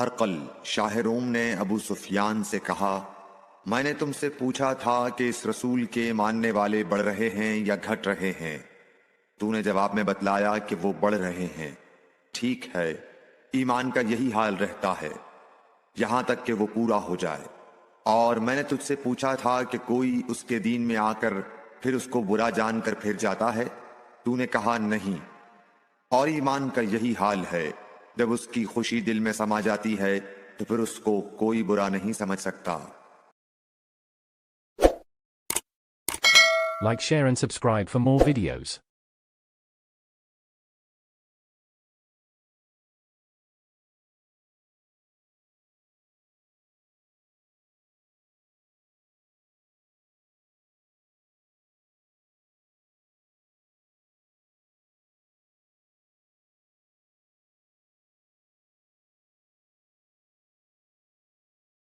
हरकल शाह रोम ने अबू सुफियान से कहा, मैंने तुमसे पूछा था कि इस रसूल के मानने वाले बढ़ रहे हैं या घट रहे हैं। तूने जवाब में बतलाया कि वो बढ़ रहे हैं। ठीक है, ईमान का यही हाल रहता है यहां तक कि वो पूरा हो जाए। और मैंने तुझसे पूछा था कि कोई उसके दीन में आकर फिर उसको बुरा जानकर फिर जाता है। तूने कहा नहीं। और ईमान का यही हाल है, जब उसकी खुशी दिल में समा जाती है तो फिर उसको कोई बुरा नहीं समझ सकता। Like, share and subscribe for more videos.